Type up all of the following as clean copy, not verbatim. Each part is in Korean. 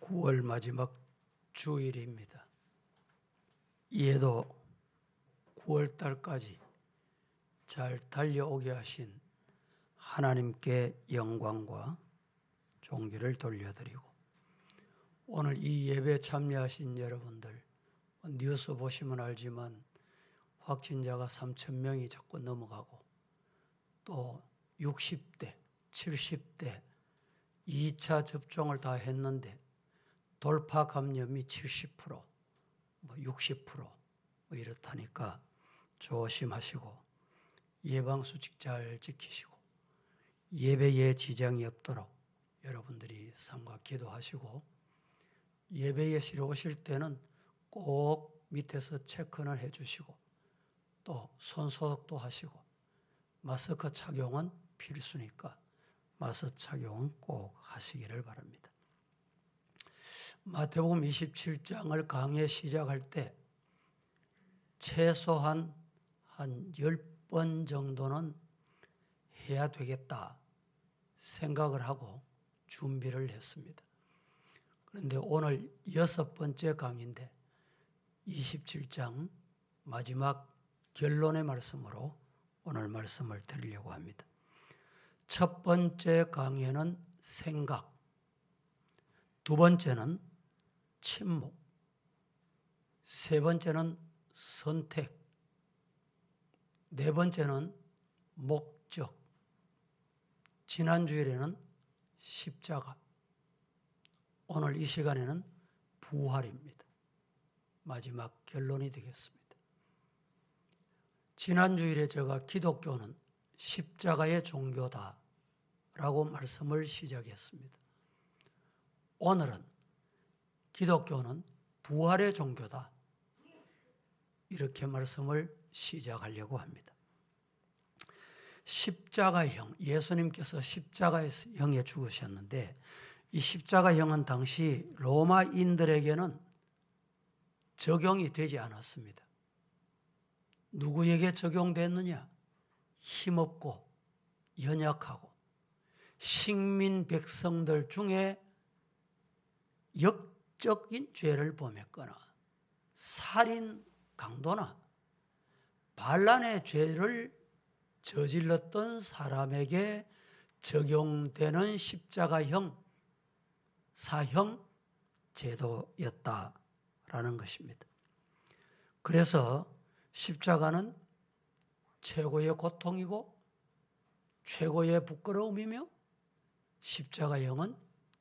9월 마지막 주일입니다. 이에도 9월 달까지 잘 달려오게 하신 하나님께 영광과 존귀를 돌려드리고, 오늘 이 예배에 참여하신 여러분들, 뉴스 보시면 알지만 확진자가 3,000명이 자꾸 넘어가고, 또 60대, 70대 2차 접종을 다 했는데 돌파 감염이 70%, 60% 이렇다니까 조심하시고 예방수칙 잘 지키시고 예배에 지장이 없도록 여러분들이 삼가 기도하시고, 예배에 실어 오실 때는 꼭 밑에서 체크는 해주시고 또 손소독도 하시고, 마스크 착용은 필수니까 마스크 착용은 꼭 하시기를 바랍니다. 마태복음 27장을 강의 시작할 때 최소한 한 10번 정도는 해야 되겠다 생각을 하고 준비를 했습니다. 그런데 오늘 6번째 강의인데 27장 마지막 결론의 말씀으로 오늘 말씀을 드리려고 합니다. 첫 번째 강의는 생각, 두 번째는 침묵, 세 번째는 선택, 네 번째는 목적, 지난 주일에는 십자가, 오늘 이 시간에는 부활입니다. 마지막 결론이 되겠습니다. 지난 주일에 제가 기독교는 십자가의 종교다 라고 말씀을 시작했습니다. 오늘은 기독교는 부활의 종교다 이렇게 말씀을 시작하려고 합니다. 십자가형, 예수님께서 십자가형에 죽으셨는데 이 십자가형은 당시 로마인들에게는 적용이 되지 않았습니다. 누구에게 적용됐느냐? 힘없고 연약하고 식민 백성들 중에 역적인 죄를 범했거나 살인 강도나 반란의 죄를 저질렀던 사람에게 적용되는 십자가형 사형 제도였다라는 것입니다. 그래서 십자가는 최고의 고통이고 최고의 부끄러움이며 십자가형은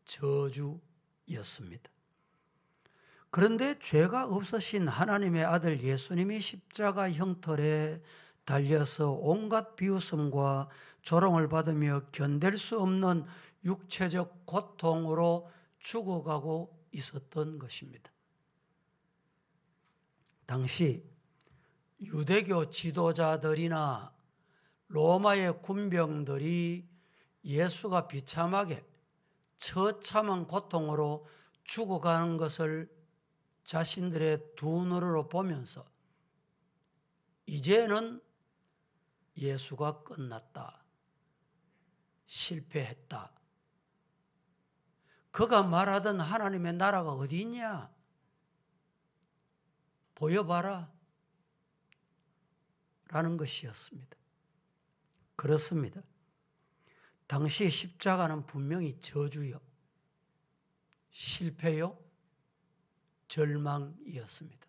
저주였습니다. 그런데 죄가 없으신 하나님의 아들 예수님이 십자가 형틀에 달려서 온갖 비웃음과 조롱을 받으며 견딜 수 없는 육체적 고통으로 죽어가고 있었던 것입니다. 당시 유대교 지도자들이나 로마의 군병들이 예수가 비참하게 처참한 고통으로 죽어가는 것을 자신들의 두 눈으로 보면서 이제는 예수가 끝났다, 실패했다, 그가 말하던 하나님의 나라가 어디 있냐? 보여봐라 라는 것이었습니다. 그렇습니다. 당시 십자가는 분명히 저주요, 실패요, 절망이었습니다.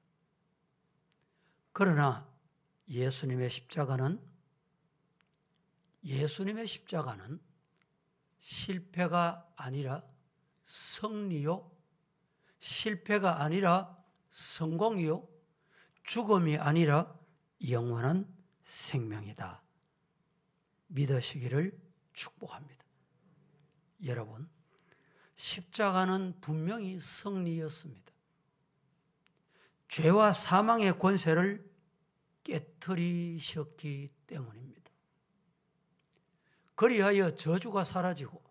그러나 예수님의 십자가는 실패가 아니라 승리요, 실패가 아니라 성공이요, 죽음이 아니라 영원한 생명이다 믿으시기를 축복합니다. 여러분, 십자가는 분명히 승리였습니다. 죄와 사망의 권세를 깨트리셨기 때문입니다. 그리하여 저주가 사라지고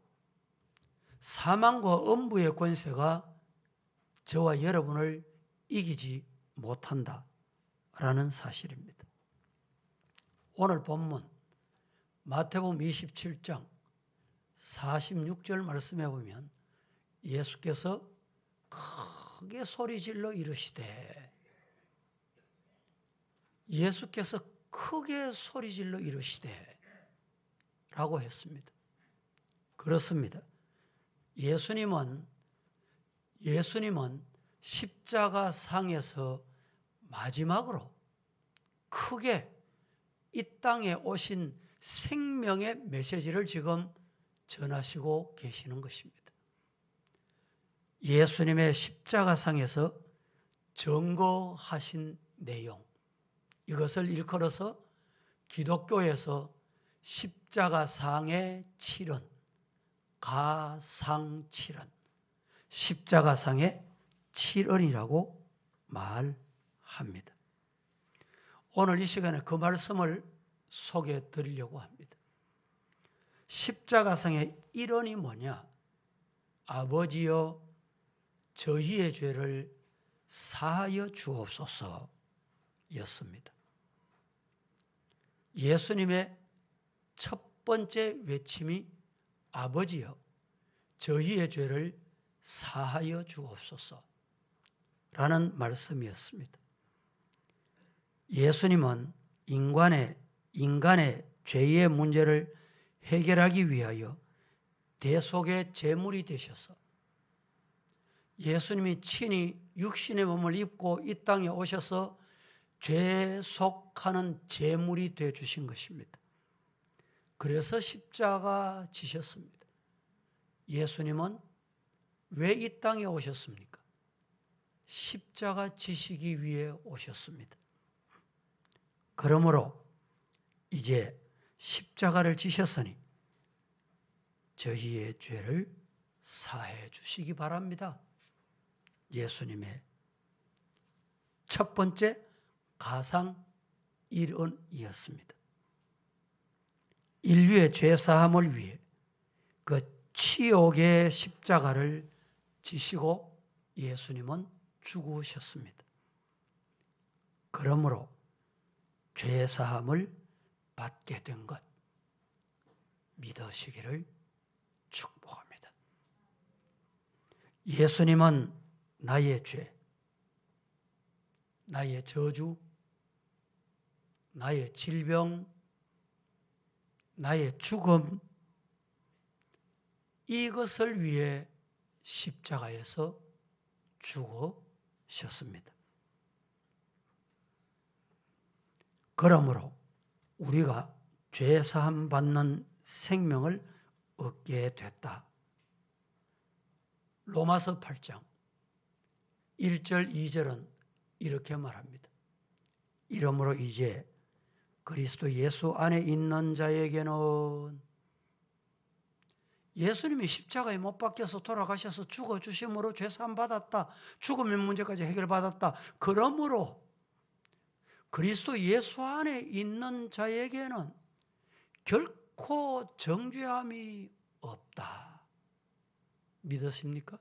사망과 엄부의 권세가 저와 여러분을 이기지 못한다라는 사실입니다. 오늘 본문 마태복음 27장 46절 말씀해 보면 예수께서 크게 소리질러 이르시되, 예수께서 크게 소리질러 이르시되 라고 했습니다. 그렇습니다. 예수님은 십자가 상에서 마지막으로 크게 이 땅에 오신 생명의 메시지를 지금 전하시고 계시는 것입니다. 예수님의 십자가상에서 증거하신 내용, 이것을 일컬어서 기독교에서 십자가상의 칠언, 가상칠언, 십자가상의 칠언이라고 말합니다. 오늘 이 시간에 그 말씀을 소개해 드리려고 합니다. 십자가상의 일언이 뭐냐? 아버지여 저희의 죄를 사하여 주옵소서 였습니다. 예수님의 첫 번째 외침이 아버지여 저희의 죄를 사하여 주옵소서 라는 말씀이었습니다. 예수님은 인간의 죄의 문제를 해결하기 위하여 대속의 제물이 되셔서 예수님이 친히 육신의 몸을 입고 이 땅에 오셔서 죄속하는 제물이 되어 주신 것입니다. 그래서 십자가 지셨습니다. 예수님은 왜 이 땅에 오셨습니까? 십자가 지시기 위해 오셨습니다. 그러므로 이제 십자가를 지셨으니 저희의 죄를 사해 주시기 바랍니다. 예수님의 첫 번째 가상 일언이었습니다. 인류의 죄 사함을 위해 그 치욕의 십자가를 지시고 예수님은 죽으셨습니다. 그러므로 죄 사함을 받게 된 것 믿으시기를 축복합니다. 예수님은 나의 죄, 나의 저주, 나의 질병, 나의 죽음, 이것을 위해 십자가에서 죽으셨습니다. 그러므로 우리가 죄 사함 받는 생명을 얻게 됐다. 로마서 8장 1절 2절은 이렇게 말합니다. 이러므로 이제 그리스도 예수 안에 있는 자에게는 예수님이 십자가에 못 박혀서 돌아가셔서 죽어주심으로 죄사함 받았다. 죽음의 문제까지 해결받았다. 그러므로 그리스도 예수 안에 있는 자에게는 결코 정죄함이 없다. 믿으십니까?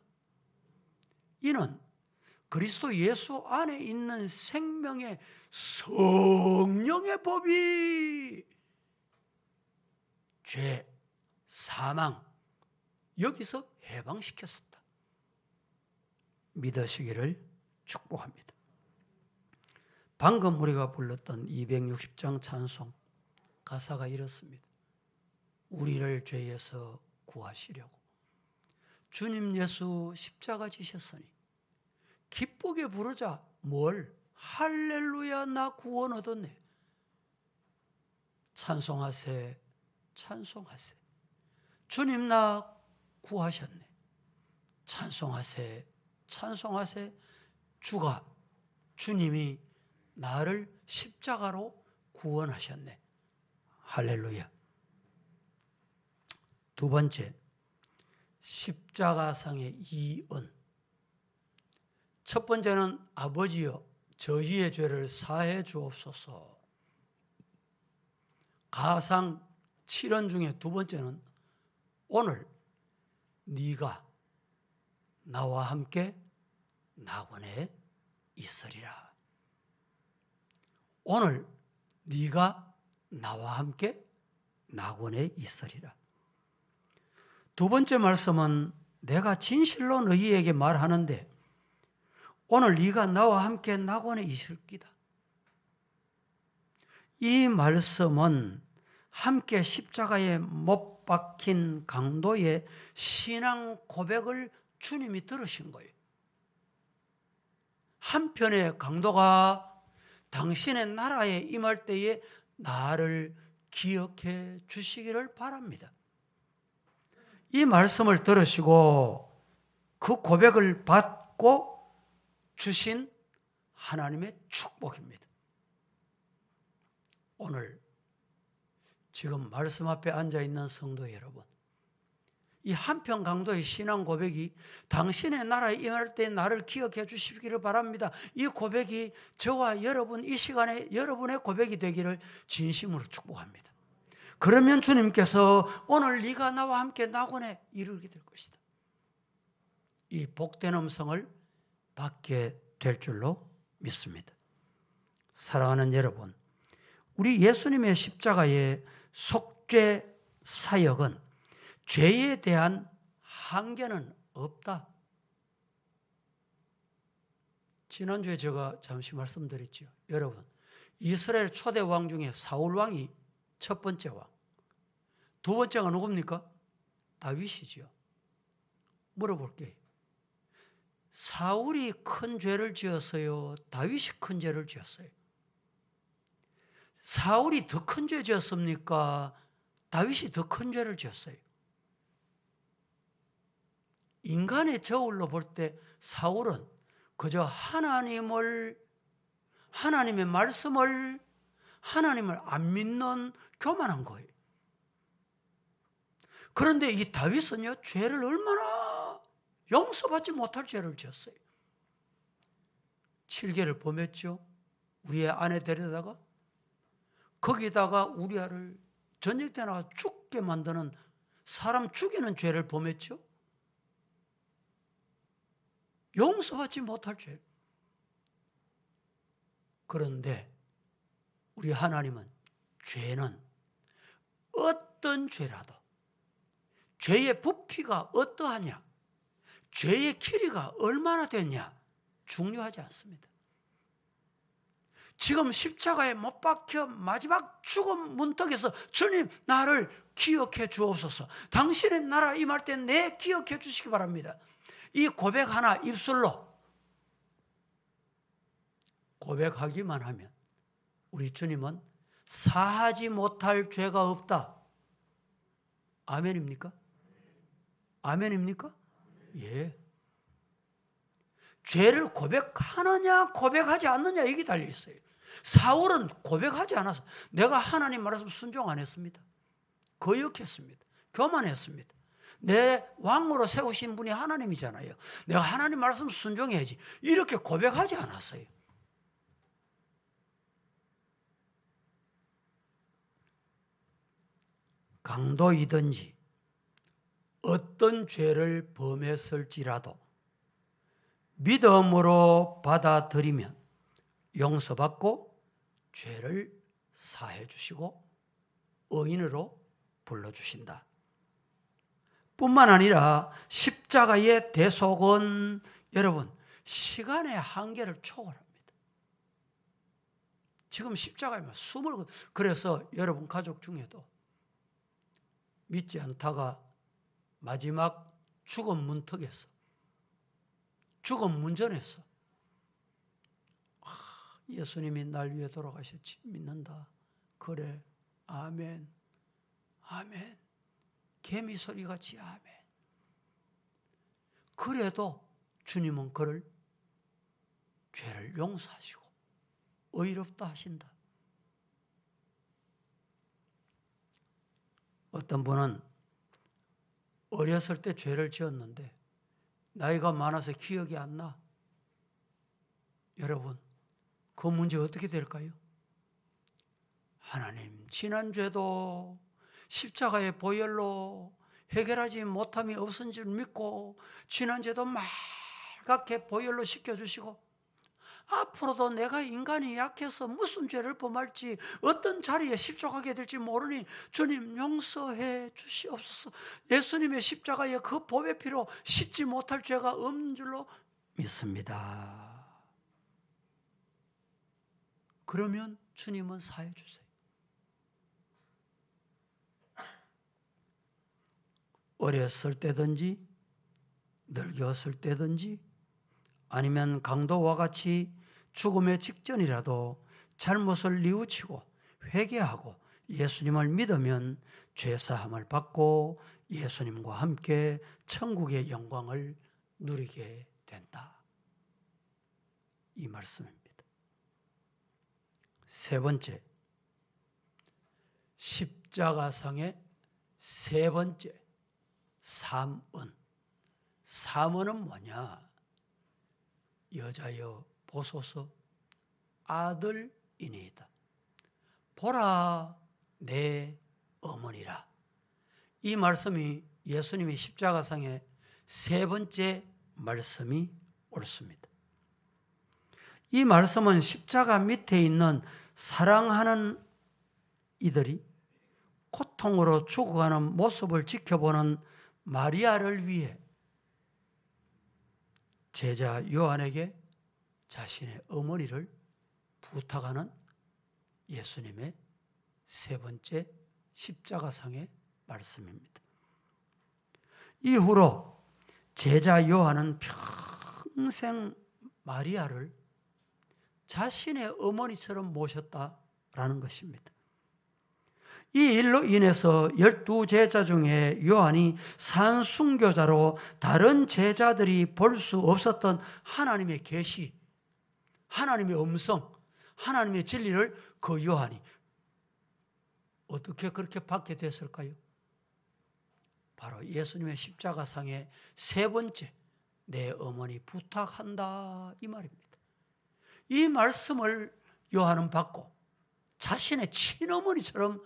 이는 그리스도 예수 안에 있는 생명의 성령의 법이 죄, 사망, 여기서 해방시켰었다. 믿으시기를 축복합니다. 방금 우리가 불렀던 260장 찬송 가사가 이렇습니다. 우리를 죄에서 구하시려고 주님 예수 십자가 지셨으니 기쁘게 부르자. 뭘? 할렐루야 나 구원 얻었네. 찬송하세, 찬송하세. 주님 나 구하셨네. 찬송하세, 찬송하세. 주님이 나를 십자가로 구원하셨네. 할렐루야. 두 번째, 십자가상의 이언. 첫 번째는 아버지여 저희의 죄를 사해 주옵소서. 가상 7언 중에 두 번째는 오늘 네가 나와 함께 낙원에 있으리라. 오늘 네가 나와 함께 낙원에 있으리라. 두 번째 말씀은 내가 진실로 너희에게 말하는데 오늘 네가 나와 함께 낙원에 있을 기다. 이 말씀은 함께 십자가에 못 박힌 강도의 신앙 고백을 주님이 들으신 거예요. 한편의 강도가 당신의 나라에 임할 때에 나를 기억해 주시기를 바랍니다. 이 말씀을 들으시고 그 고백을 받고 주신 하나님의 축복입니다. 오늘 지금 말씀 앞에 앉아있는 성도 여러분, 이 한편 강도의 신앙 고백이 당신의 나라에 임할 때 나를 기억해 주시기를 바랍니다. 이 고백이 저와 여러분, 이 시간에 여러분의 고백이 되기를 진심으로 축복합니다. 그러면 주님께서 오늘 네가 나와 함께 낙원에 이르게 될 것이다. 이 복된 음성을 받게 될 줄로 믿습니다. 사랑하는 여러분, 우리 예수님의 십자가의 속죄 사역은 죄에 대한 한계는 없다. 지난주에 제가 잠시 말씀드렸죠. 여러분, 이스라엘 초대 왕 중에 사울 왕이 첫 번째 왕, 두 번째가 누굽니까? 다윗이지요. 물어볼게요. 사울이 큰 죄를 지었어요? 다윗이 큰 죄를 지었어요? 사울이 더 큰 죄 지었습니까? 다윗이 더 큰 죄를 지었어요? 인간의 저울로 볼 때 사울은 그저 하나님의 말씀을, 하나님을 안 믿는 교만한 거예요. 그런데 이 다윗은요, 죄를 얼마나 용서받지 못할 죄를 지었어요. 7개를 범했죠. 우리의 아내 데려다가 거기다가 우리아를 전쟁 때 나가 죽게 만드는, 사람 죽이는 죄를 범했죠. 용서받지 못할 죄. 그런데 우리 하나님은 죄는 어떤 죄라도 죄의 부피가 어떠하냐, 죄의 길이가 얼마나 되냐 중요하지 않습니다. 지금 십자가에 못 박혀 마지막 죽음 문턱에서 주님 나를 기억해 주옵소서. 당신의 나라 임할 때 내 기억해 주시기 바랍니다. 이 고백 하나 입술로 고백하기만 하면 우리 주님은 사하지 못할 죄가 없다. 아멘입니까? 아멘입니까? 예. 죄를 고백하느냐 고백하지 않느냐 이게 달려 있어요. 사울은 고백하지 않아서 내가 하나님 말씀 순종 안 했습니다. 거역했습니다. 교만했습니다. 내 왕으로 세우신 분이 하나님이잖아요. 내가 하나님 말씀 순종해야지. 이렇게 고백하지 않았어요. 강도이든지 어떤 죄를 범했을지라도 믿음으로 받아들이면 용서받고 죄를 사해 주시고 의인으로 불러주신다. 뿐만 아니라 십자가의 대속은 여러분 시간의 한계를 초월합니다. 지금 십자가에 숨을, 그래서 여러분 가족 중에도 믿지 않다가 마지막 죽음 문턱에서, 죽음 문전에서 예수님이 날 위해 돌아가셨지, 믿는다. 그래, 아멘, 아멘. 개미 소리같이 아멘. 그래도 주님은 그를 죄를 용서하시고 의롭다 하신다. 어떤 분은 어렸을 때 죄를 지었는데 나이가 많아서 기억이 안 나. 여러분, 그 문제 어떻게 될까요? 하나님, 지난 죄도 십자가의 보혈로 해결하지 못함이 없은 줄 믿고 지난 죄도 맑게 보혈로 씻겨주시고 앞으로도 내가 인간이 약해서 무슨 죄를 범할지 어떤 자리에 실족하게 될지 모르니 주님 용서해 주시옵소서. 예수님의 십자가의 그 보배 피로 씻지 못할 죄가 없는 줄로 믿습니다. 그러면 주님은 사해 주세요. 어렸을 때든지 늙었을 때든지 아니면 강도와 같이 죽음의 직전이라도 잘못을 뉘우치고 회개하고 예수님을 믿으면 죄사함을 받고 예수님과 함께 천국의 영광을 누리게 된다. 이 말씀입니다. 세 번째, 십자가상의 세 번째 삼은. 삼은은 뭐냐? 여자여 보소서 아들이니이다. 보라 내 어머니라. 이 말씀이 예수님이 십자가상의 세 번째 말씀이 옳습니다. 이 말씀은 십자가 밑에 있는 사랑하는 이들이 고통으로 죽어가는 모습을 지켜보는 마리아를 위해 제자 요한에게 자신의 어머니를 부탁하는 예수님의 세 번째 십자가상의 말씀입니다. 이후로 제자 요한은 평생 마리아를 자신의 어머니처럼 모셨다라는 것입니다. 이 일로 인해서 12제자 중에 요한이 산순교자로 다른 제자들이 볼 수 없었던 하나님의 계시, 하나님의 음성, 하나님의 진리를 그 요한이 어떻게 그렇게 받게 됐을까요? 바로 예수님의 십자가상의 세 번째 내 어머니 부탁한다 이 말입니다. 이 말씀을 요한은 받고 자신의 친어머니처럼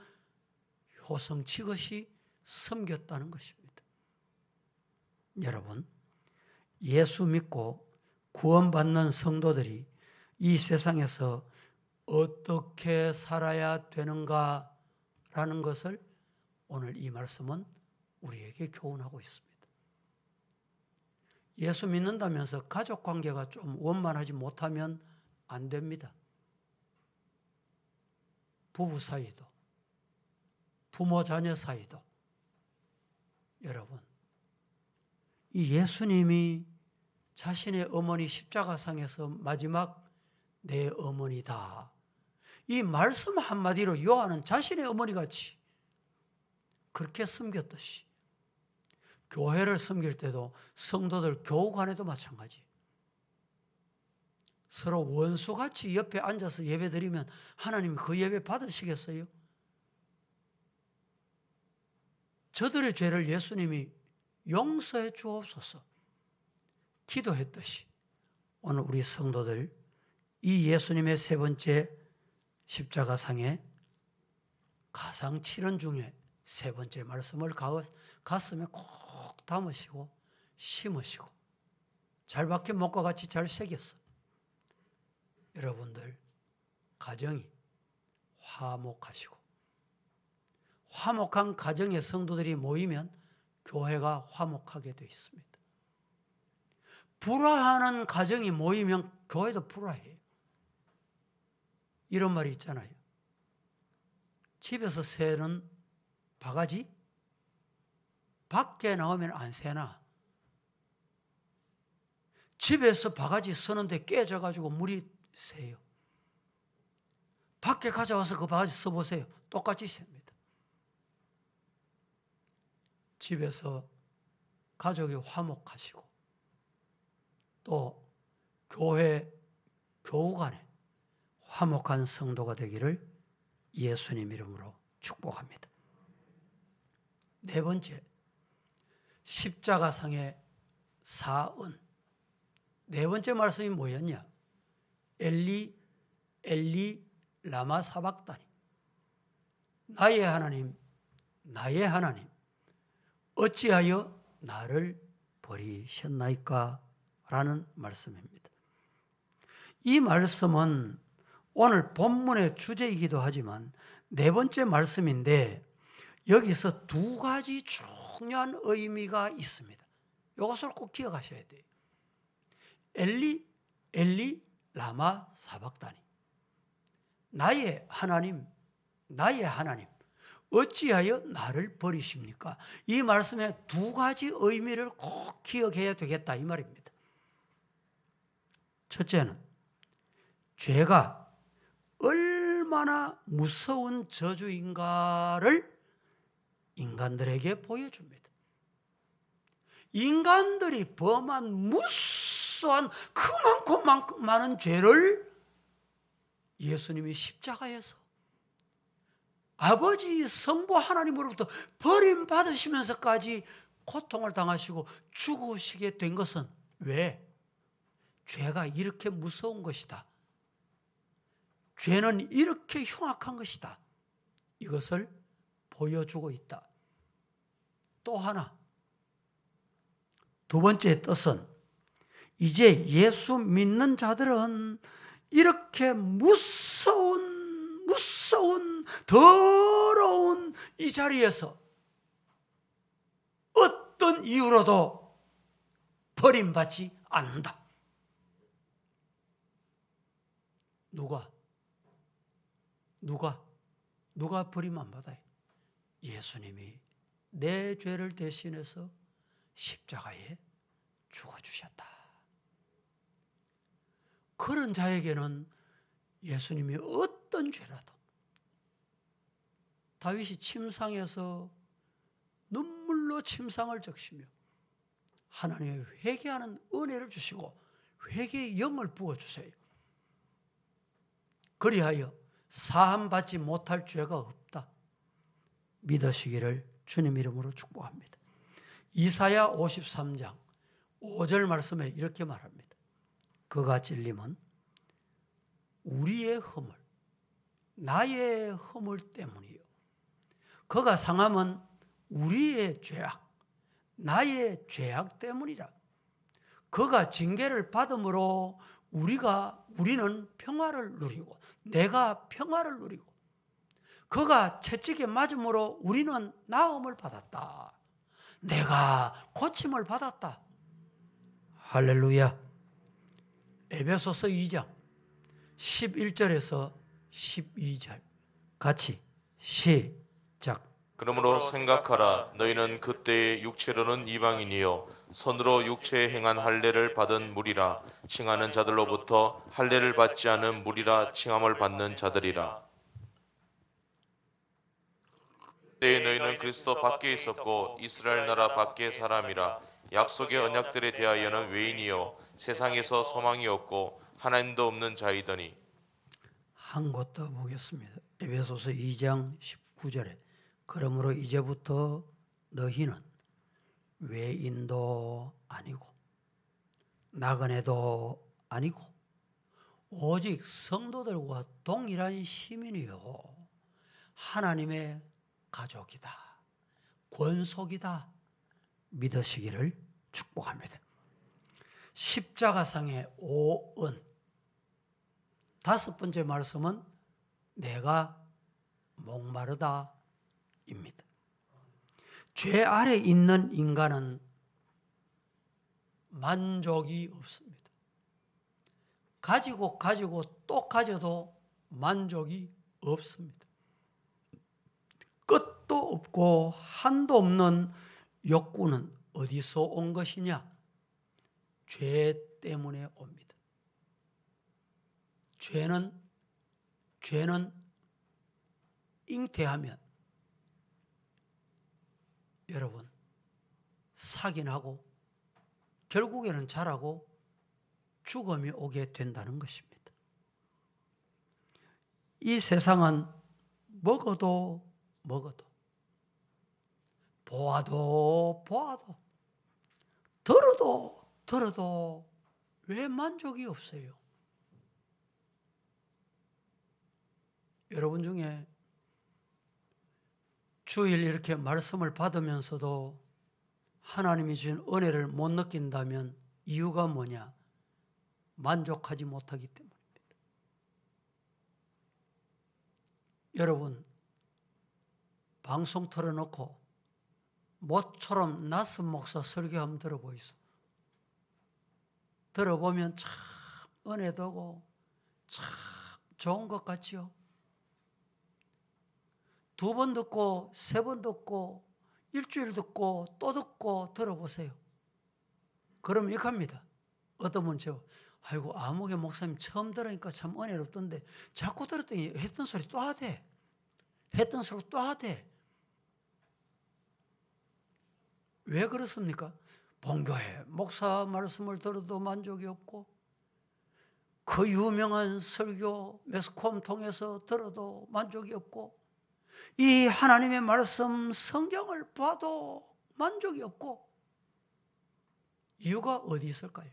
효성치것이 섬겼다는 것입니다. 여러분, 예수 믿고 구원받는 성도들이 이 세상에서 어떻게 살아야 되는가라는 것을 오늘 이 말씀은 우리에게 교훈하고 있습니다. 예수 믿는다면서 가족 관계가 좀 원만하지 못하면 안 됩니다. 부부 사이도, 부모 자녀 사이도. 여러분, 이 예수님이 자신의 어머니 십자가상에서 마지막 내 어머니다. 이 말씀 한마디로 요한은 자신의 어머니같이 그렇게 섬겼듯이 교회를 섬길 때도 성도들 교우간에도 마찬가지. 서로 원수같이 옆에 앉아서 예배드리면 하나님이 그 예배 받으시겠어요? 저들의 죄를 예수님이 용서해 주옵소서 기도했듯이 오늘 우리 성도들 이 예수님의 세 번째 십자가상의 가상 7원 중에 세 번째 말씀을 가슴에 꼭 담으시고 심으시고 잘밖에 못과 같이 잘 새겼어. 여러분들 가정이 화목하시고 화목한 가정의 성도들이 모이면 교회가 화목하게 되어 있습니다. 불화하는 가정이 모이면 교회도 불화해요. 이런 말이 있잖아요. 집에서 새는 바가지 밖에 나오면 안 새나. 집에서 바가지 서는데 깨져가지고 물이 새요. 밖에 가져와서 그 바가지 써보세요. 똑같이 셉니다. 집에서 가족이 화목하시고 또 교회 교우 간에 화목한 성도가 되기를 예수님 이름으로 축복합니다. 네 번째, 십자가상의 사은. 네 번째 말씀이 뭐였냐? 엘리 엘리 라마 사박다니. 나의 하나님, 나의 하나님, 어찌하여 나를 버리셨나이까? 라는 말씀입니다. 이 말씀은 오늘 본문의 주제이기도 하지만 네 번째 말씀인데 여기서 두 가지 중요한 의미가 있습니다. 이것을 꼭 기억하셔야 돼요. 엘리 라마 사박다니. 나의 하나님, 나의 하나님, 어찌하여 나를 버리십니까? 이 말씀에 두 가지 의미를 꼭 기억해야 되겠다 이 말입니다. 첫째는 죄가 얼마나 무서운 저주인가를 인간들에게 보여줍니다. 인간들이 범한 무수한 그만큼 많은 죄를 예수님이 십자가에서 아버지 성부 하나님으로부터 버림받으시면서까지 고통을 당하시고 죽으시게 된 것은 왜? 죄가 이렇게 무서운 것이다. 죄는 이렇게 흉악한 것이다. 이것을 보여주고 있다. 또 하나, 두 번째 뜻은 이제 예수 믿는 자들은 이렇게 무서운 더러운 이 자리에서 어떤 이유로도 버림받지 않는다. 누가 버림 안 받아요? 예수님이 내 죄를 대신해서 십자가에 죽어주셨다. 그런 자에게는 예수님이 어떤 죄라도, 다윗이 침상에서 눈물로 침상을 적시며 하나님의 회개하는 은혜를 주시고 회개의 영을 부어주세요. 그리하여 사함받지 못할 죄가 없다 믿으시기를 주님 이름으로 축복합니다. 이사야 53장 5절 말씀에 이렇게 말합니다. 그가 찔림은 우리의 허물, 나의 허물 때문이요. 그가 상함은 우리의 죄악, 나의 죄악 때문이라. 그가 징계를 받음으로 우리는 평화를 누리고 내가 평화를 누리고 그가 채찍에 맞음으로 우리는 나음을 받았다. 내가 고침을 받았다. 할렐루야. 에베소서 2장 11절에서 12절 같이 시작. 그러므로 생각하라. 너희는 그때의 육체로는 이방인이요 손으로 육체에 행한 할례를 받은 무리라. 칭하는 자들로부터 할례를 받지 않은 무리라. 칭함을 받는 자들이라. 그때 너희는 그리스도 밖에 있었고 이스라엘 나라 밖의 사람이라. 약속의 언약들에 대하여는 외인이요 세상에서 소망이 없고 하나님도 없는 자이더니. 한 곳 더 보겠습니다. 에베소서 2장 19절에 그러므로 이제부터 너희는 외인도 아니고 나그네도 아니고 오직 성도들과 동일한 시민이요 하나님의 가족이다, 권속이다 믿으시기를 축복합니다. 십자가상의 오은, 다섯 번째 말씀은 내가 목마르다 입니다. 죄 아래 있는 인간은 만족이 없습니다. 가지고 또 가져도 만족이 없습니다. 끝도 없고 한도 없는 욕구는 어디서 온 것이냐? 죄 때문에 옵니다. 죄는 잉태하면 여러분 사기나고 결국에는 자라고 죽음이 오게 된다는 것입니다. 이 세상은 먹어도 보아도 들어도 왜 만족이 없어요? 여러분 중에 주일 이렇게 말씀을 받으면서도 하나님이 주신 은혜를 못 느낀다면 이유가 뭐냐? 만족하지 못하기 때문입니다. 여러분 방송 틀어놓고 모처럼 낯선 목사 설교 한번 들어보이소. 들어보면 참 은혜도고 참 좋은 것 같지요. 2번 듣고 3번 듣고 일주일 듣고 또 듣고 들어보세요. 그럼 이렇게 합니다. 어떤 분은 아이고 아무개 목사님 처음 들으니까 참 은혜롭던데 자꾸 들었더니 했던 소리 또 하대. 했던 소리 또 하대. 왜 그렇습니까? 본교회 목사 말씀을 들어도 만족이 없고 그 유명한 설교 매스컴 통해서 들어도 만족이 없고 이 하나님의 말씀 성경을 봐도 만족이 없고 이유가 어디 있을까요?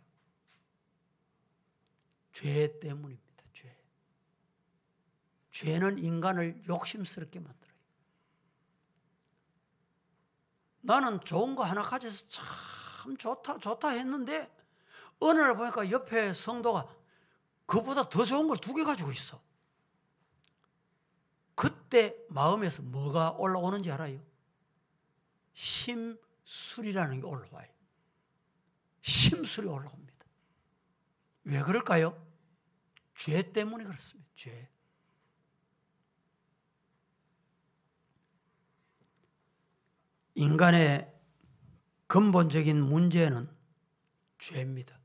죄 때문입니다. 죄는 인간을 욕심스럽게 만들어요. 나는 좋은 거 하나 가져서 참 좋다 했는데 어느 날 보니까 옆에 성도가 그보다 더 좋은 걸 2개 가지고 있어. 그때 마음에서 뭐가 올라오는지 알아요? 심술이라는 게 올라와요. 심술이 올라옵니다. 왜 그럴까요? 죄 때문에 그렇습니다. 죄. 인간의 근본적인 문제는 죄입니다.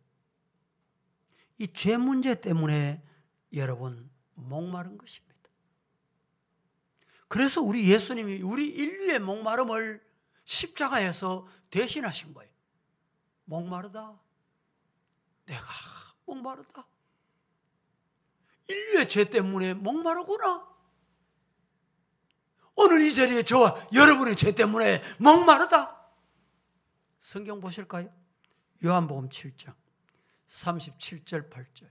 이 죄 문제 때문에 여러분 목마른 것입니다. 그래서 우리 예수님이 우리 인류의 목마름을 십자가에서 대신하신 거예요. 목마르다. 내가 목마르다. 인류의 죄 때문에 목마르구나. 오늘 이 자리에 저와 여러분의 죄 때문에 목마르다. 성경 보실까요? 요한복음 7장 37절 8절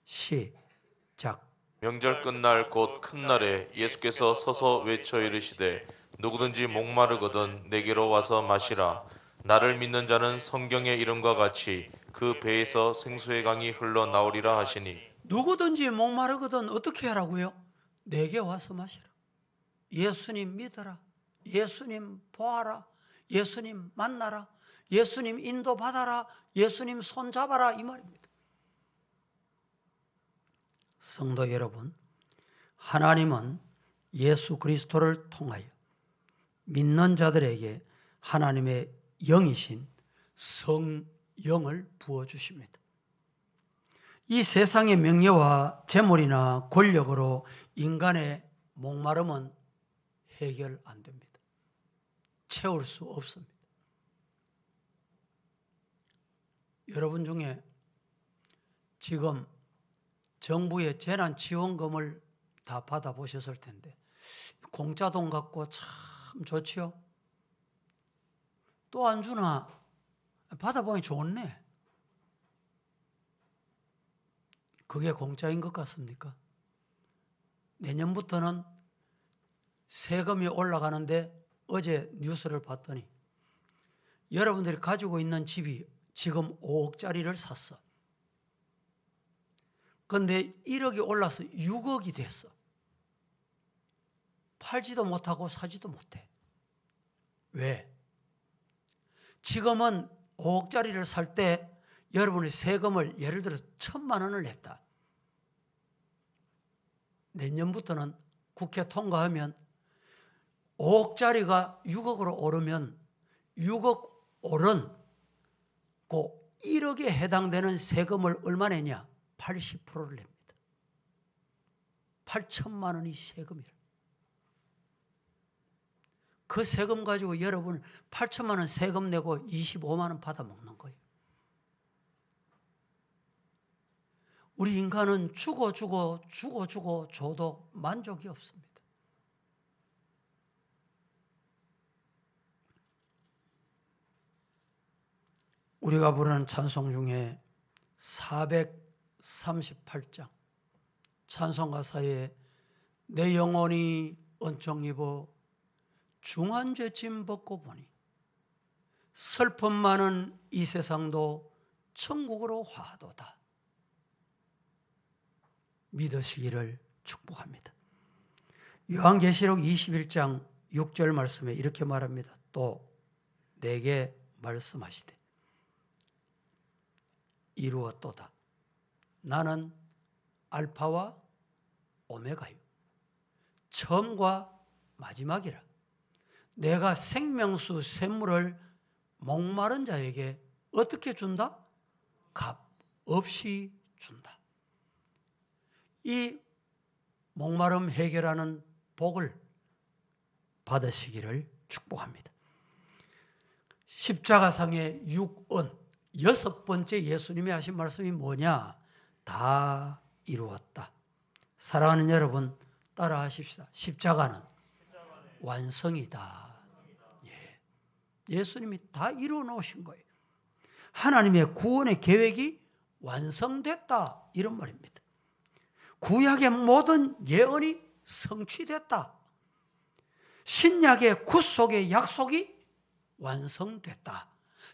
시작. 명절 끝날 곧 큰 날에 예수께서 서서 외쳐 이르시되 누구든지 목마르거든 내게로 와서 마시라. 나를 믿는 자는 성경의 이름과 같이 그 배에서 생수의 강이 흘러나오리라 하시니. 누구든지 목마르거든 어떻게 하라고요? 내게 와서 마시라. 예수님 믿어라. 예수님 보아라. 예수님 만나라. 예수님 인도받아라. 예수님 손잡아라. 이 말입니다. 성도 여러분, 하나님은 예수 그리스도를 통하여 믿는 자들에게 하나님의 영이신 성령을 부어주십니다. 이 세상의 명예와 재물이나 권력으로 인간의 목마름은 해결 안 됩니다. 채울 수 없습니다. 여러분 중에 지금 정부의 재난지원금을 다 받아보셨을 텐데 공짜 돈 갖고 참 좋지요? 또 안 주나? 받아보니 좋네. 그게 공짜인 것 같습니까? 내년부터는 세금이 올라가는데 어제 뉴스를 봤더니 여러분들이 가지고 있는 집이 지금 5억짜리를 샀어. 그런데 1억이 올라서 6억이 됐어. 팔지도 못하고 사지도 못해. 왜? 지금은 5억짜리를 살 때 여러분이 세금을 예를 들어 1,000만 원을 냈다. 내년부터는 국회 통과하면 5억짜리가 6억으로 오르면 6억 오른 그 1억에 해당되는 세금을 얼마 내냐? 80%를 냅니다. 8천만 원이 세금이라. 그 세금 가지고 여러분 8천만 원 세금 내고 25만 원 받아 먹는 거예요. 우리 인간은 주고 줘도 만족이 없습니다. 우리가 부르는 찬송 중에 438장 찬송 가사에 내 영혼이 은총 입어 중한 죄짐 벗고 보니 슬픔 많은 이 세상도 천국으로 화도다. 믿으시기를 축복합니다. 요한계시록 21장 6절 말씀에 이렇게 말합니다. 또 내게 말씀하시되 이루었도다. 나는 알파와 오메가요. 처음과 마지막이라. 내가 생명수 샘물을 목마른 자에게 어떻게 준다? 값 없이 준다. 이 목마름 해결하는 복을 받으시기를 축복합니다. 십자가상의 6언, 6번째 예수님이 하신 말씀이 뭐냐? 다 이루었다. 사랑하는 여러분, 따라 하십시다. 십자가는 완성이다. 예수님이 다 이루어 놓으신 거예요. 하나님의 구원의 계획이 완성됐다, 이런 말입니다. 구약의 모든 예언이 성취됐다. 신약의 구속의 약속이 완성됐다.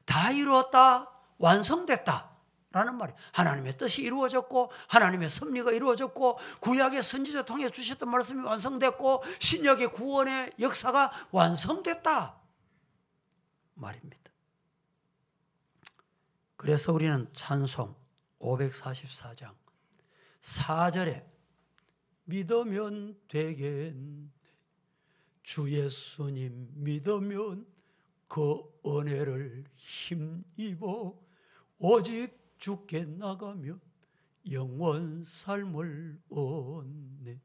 다 이루었다, 완성됐다 라는 말이에요. 하나님의 뜻이 이루어졌고 하나님의 섭리가 이루어졌고 구약의 선지자 통해 주셨던 말씀이 완성됐고 신약의 구원의 역사가 완성됐다 말입니다. 그래서 우리는 찬송 544장 4절에 믿으면 되겠네, 주 예수님 믿으면 그 은혜를 힘입어 오직 주께 나가면 영원 삶을 얻네,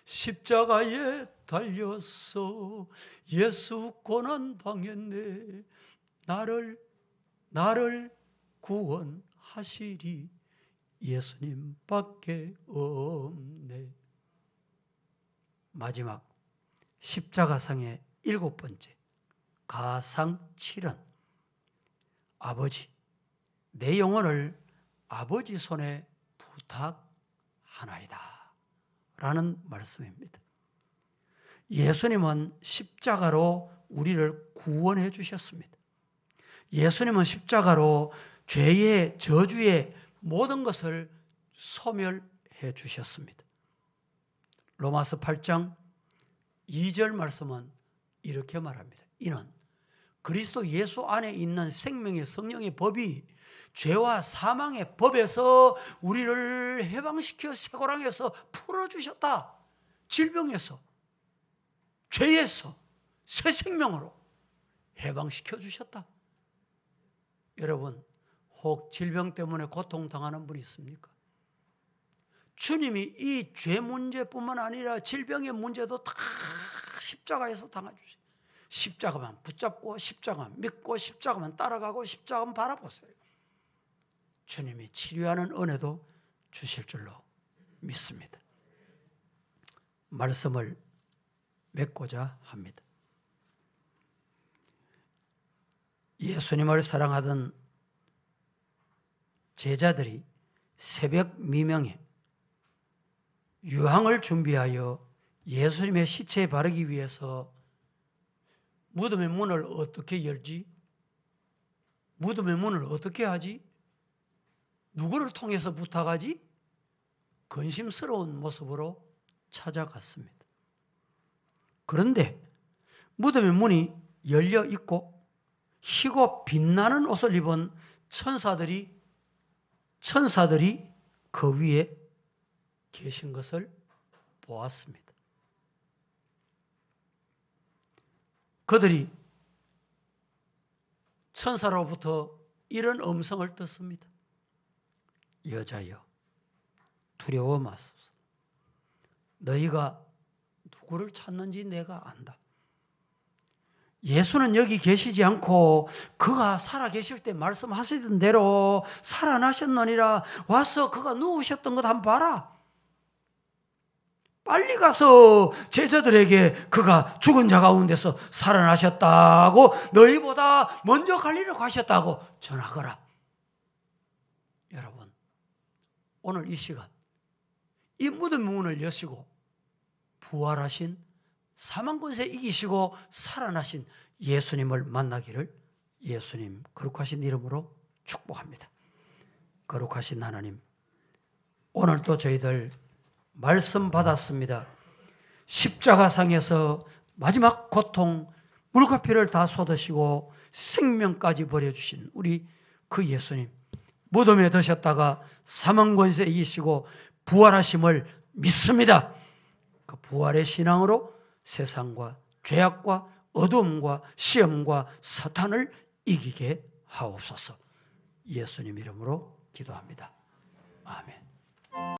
십자가에 달려서 예수 고난 당했네, 나를 구원하시리 예수님밖에 없네. 마지막 십자가상의 7번째 가상 7은 아버지, 내 영혼을 아버지 손에 부탁하나이다 라는 말씀입니다. 예수님은 십자가로 우리를 구원해 주셨습니다. 예수님은 십자가로 죄의 저주의 모든 것을 소멸해 주셨습니다. 로마서 8장 2절 말씀은 이렇게 말합니다. 이는 그리스도 예수 안에 있는 생명의 성령의 법이 죄와 사망의 법에서 우리를 해방시켜 쇠고랑에서 풀어주셨다. 질병에서, 죄에서 새 생명으로 해방시켜 주셨다. 여러분, 혹 질병 때문에 고통당하는 분이 있습니까? 주님이 이 죄 문제뿐만 아니라 질병의 문제도 다 십자가에서 당해주세요. 십자가만 붙잡고 십자가만 믿고 십자가만 따라가고 십자가만 바라보세요. 주님이 치료하는 은혜도 주실 줄로 믿습니다. 말씀을 맺고자 합니다. 예수님을 사랑하던 제자들이 새벽 미명에 유황을 준비하여 예수님의 시체에 바르기 위해서 무덤의 문을 어떻게 열지? 무덤의 문을 어떻게 하지? 누구를 통해서 부탁하지? 근심스러운 모습으로 찾아갔습니다. 그런데 무덤의 문이 열려 있고 희고 빛나는 옷을 입은 천사들이 그 위에 계신 것을 보았습니다. 그들이 천사로부터 이런 음성을 듣습니다. 여자여, 두려워 마소서. 너희가 누구를 찾는지 내가 안다. 예수는 여기 계시지 않고 그가 살아계실 때 말씀하시던 대로 살아나셨느니라. 와서 그가 누우셨던 것 한번 봐라. 빨리 가서 제자들에게 그가 죽은 자 가운데서 살아나셨다고, 너희보다 먼저 갈릴리로 가셨다고 전하거라. 여러분, 오늘 이 시간 이 무덤 문을 여시고 부활하신, 사망권세 이기시고 살아나신 예수님을 만나기를 예수님 거룩하신 이름으로 축복합니다. 거룩하신 하나님, 오늘도 저희들 말씀 받았습니다. 십자가상에서 마지막 고통, 물과 피를 다 쏟으시고 생명까지 버려주신 우리 그 예수님, 무덤에 드셨다가 사망권세 이기시고 부활하심을 믿습니다. 그 부활의 신앙으로 세상과 죄악과 어둠과 시험과 사탄을 이기게 하옵소서. 예수님 이름으로 기도합니다. 아멘.